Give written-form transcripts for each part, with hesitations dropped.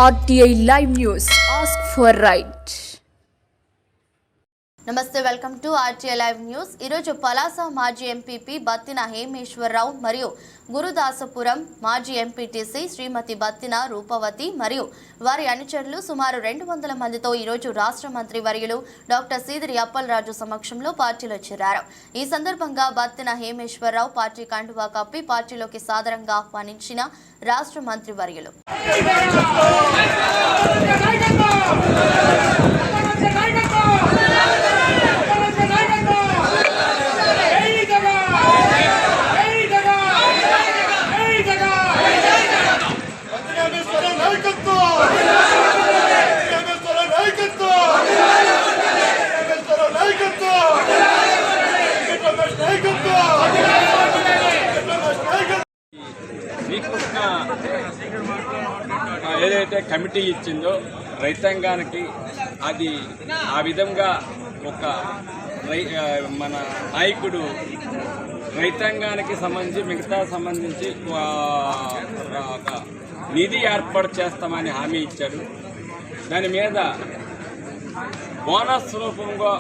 RTI Live News. Ask for right. నమస్తే, welcome to RTI live news. ఈరోజు పలాస మాజీ MPP Battina హేమేశ్వరరావు మరియు గురుదాసపురం మాజీ ఎంపీటీసీ శ్రీమతి బత్తిన రూపవతి మరియు వారి అనుచరులు సుమారు 200 మందితో ఈరోజు రాష్ట్ర మంత్రి వర్యులు డాక్టర్ సీదిరి అప్పలరాజు సమక్షంలో పార్టీలో చేరారు. ఈ సందర్భంగా బత్తిన హేమేశ్వరరావు పార్టీ కండువా కప్పి పార్టీలోకి సాదరంగా ఆహ్వానించిన రాష్ట్ర మంత్రి వర్యులు శ్రీకృష్ణ ఏదైతే కమిటీ ఇచ్చిందో రైతాంగానికి అది ఆ విధంగా ఒక మన నాయకుడు రైతాంగానికి సంబంధించి ఒక నిధి ఏర్పాటు చేస్తామని హామీ ఇచ్చారు. దాని మీద బోనస్ రూపంగా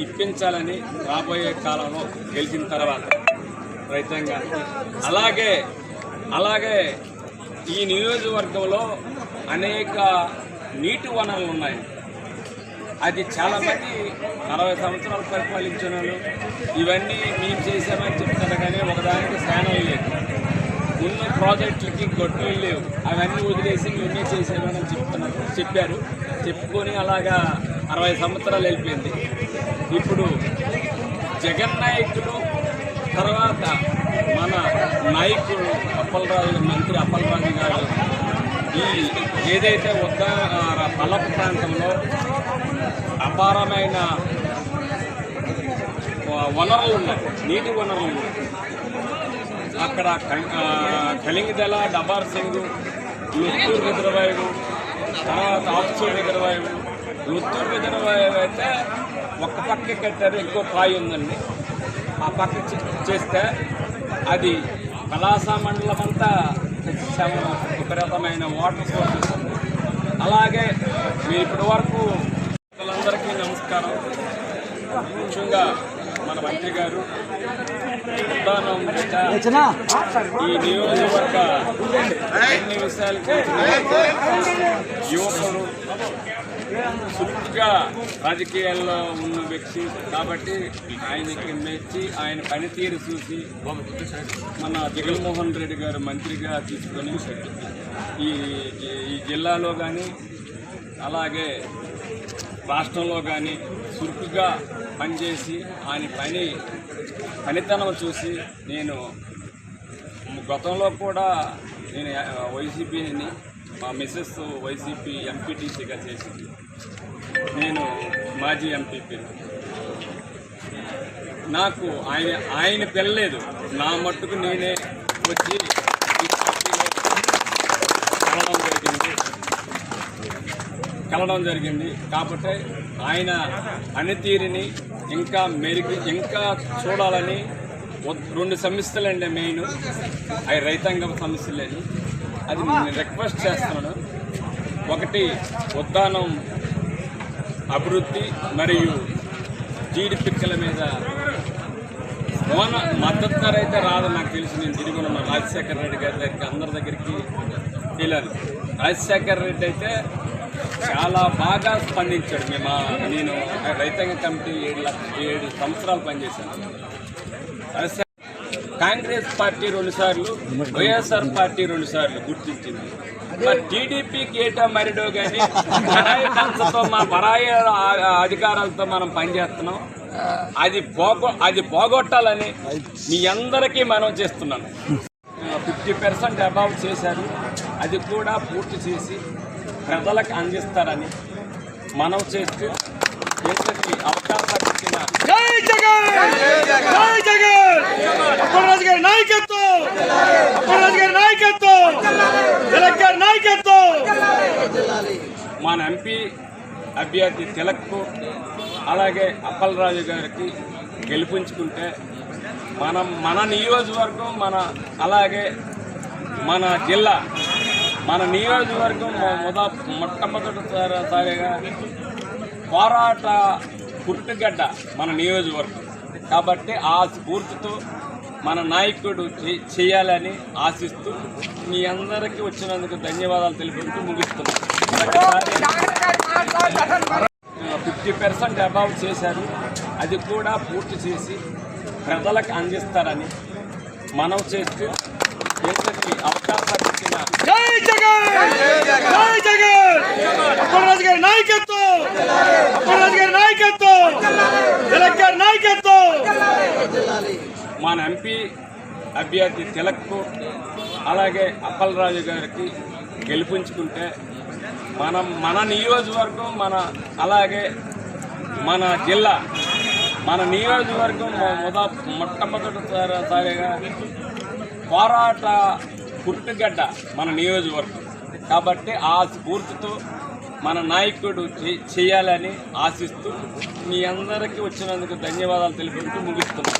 ఇప్పించాలని రాబోయే కాలంలో గెలిచిన తర్వాత రైతాంగానికి అలాగే ఈ నియోజకవర్గంలో అనేక నీటి వనరులు ఉన్నాయి. అది చాలామంది 40 సంవత్సరాలు పరిపాలించిన వాళ్ళు ఇవన్నీ మేము చేసామని చెప్తారు, కానీ ఒకదానికి స్థానం లేదు. ఉన్న ప్రాజెక్టులకి గొడ్లు లేవు, అవన్నీ వదిలేసి మేమే చేసామని చెప్పారు. చెప్పుకొని అలాగా 60 సంవత్సరాలు వెళ్ళిపోయింది. ఇప్పుడు జగన్ నాయకులు తర్వాత మన నాయకుడు మంత్రి అప్పలరాజు గారు ఈ ఏదైతే పల్లపు ప్రాంతంలో అపారమైన వనరులు ఉన్నాయి, నీటి వనరులు ఉన్నాయి. అక్కడ కలింగదల, డబార్ సింగ్, లుత్తూరు రిజర్వాయరు, తర్వాత ఆఫ్షోర్ రిజర్వాయరు. లుత్తూరు రిజర్వాయర్ అయితే ఒక్క పక్క కట్టారు, ఇంకో కాయ ఉందండి. ఆ పక్క చేస్తే అది పలాస మండలం అంతా విపరీతమైన వాటర్ సోర్సెస్ ఉంది. అలాగే మీరు ఇప్పటి వరకు అందరికీ నమస్కారం. ముఖ్యంగా మన మంత్రి గారు ఉద్దానం ఈ నియోజకవర్గ అన్ని విషయాలు యువకులు సులువుగా రాజకీయాల్లో ఉన్న వ్యక్తి కాబట్టి ఆయనకి మెచ్చి ఆయన పనితీరు చూసి మన జగన్మోహన్ రెడ్డి గారు మంత్రిగా తీసుకొని ఈ జిల్లాలో కానీ అలాగే రాష్ట్రంలో కానీ చురుకుగా పనిచేసి ఆయన పనితనం చూసి నేను గతంలో కూడా నేను వైసీపీని మా మిస్సెస్ వైసీపీ ఎంపీటీసీగా చేసింది. నేను మాజీ ఎంపీపీని. నాకు ఆయన పెళ్ళలేదు, నా మట్టుకు నేనే వచ్చి ఈ పార్టీలో కలవడం జరిగింది. కాబట్టి ఆయన పనితీరుని ఇంకా చూడాలని 2 సమస్యలండి మెయిన్. అవి రైతాంగ సమస్యలేని అది నేను రిక్వెస్ట్ చేస్తున్నాను. ఒకటి ఉద్దానం అభివృద్ధి మరియు జీడి పిక్కల మీద మద్దతు ధర అయితే రాదు నాకు తెలిసి. నేను తిరిగి ఉన్న రాజశేఖర రెడ్డి గారి దగ్గరికి అందరి దగ్గరికి వెళ్ళాను. రాజశేఖర రెడ్డి అయితే చాలా బాగా స్పందించాడు. నేను రైతాంగ కమిటీ 7 సంవత్సరాలు పనిచేశాను. కాంగ్రెస్ పార్టీ 2 సార్లు, వైఎస్ఆర్ పార్టీ 2 సార్లు గుర్తించింది. మరి టీడీపీకి ఏటో మరిడో కానీ పరాయితో మా పరాయి అధికారాలతో మనం పనిచేస్తున్నాం. అది పోగొట్టాలని మీ అందరికీ మనం చేస్తున్నాను. 50% అబౌవ్ చేశారు, అది కూడా పూర్తి చేసి ప్రజలకు అందిస్తారని మనం చేస్తూ ఇంతటి అవకాశం ఇచ్చిన మన ఎంపీ అభ్యర్థి తిలక్కు అలాగే అప్పలరాజు గారికి గెలిపించుకుంటే మన నియోజకవర్గం అలాగే మన జిల్లా మన నియోజకవర్గం మొట్టమొదటిసారిగా పోరాట పుట్టుగడ్డ మన నియోజకవర్గం కాబట్టి ఆ స్ఫూర్తితో మన నాయకుడు చేయాలని ఆశిస్తూ మీ అందరికీ వచ్చినందుకు ధన్యవాదాలు తెలుపుతూ ముగిస్తున్నాం. 50% అబౌవ్ చేశారు, అది కూడా పూర్తి చేసి ప్రజలకు అందిస్తారని మనం చేస్తూ ఎంతటి అవకాశాలు ఇచ్చిన మన ఎంపీ అభ్యర్థి తిలక్కు అలాగే అప్పలరాజు గారికి గెలిపించుకుంటే మన నియోజకవర్గం అలాగే మన జిల్లా మన నియోజకవర్గం మొట్టమొదటిసారిగా పోరాట పుట్టుగడ్డ మన నియోజకవర్గం కాబట్టి ఆ స్ఫూర్తితో మన నాయకుడు చేయాలని ఆశిస్తూ మీ అందరికీ వచ్చినందుకు ధన్యవాదాలు తెలుపుతూ ముగిస్తున్నాం.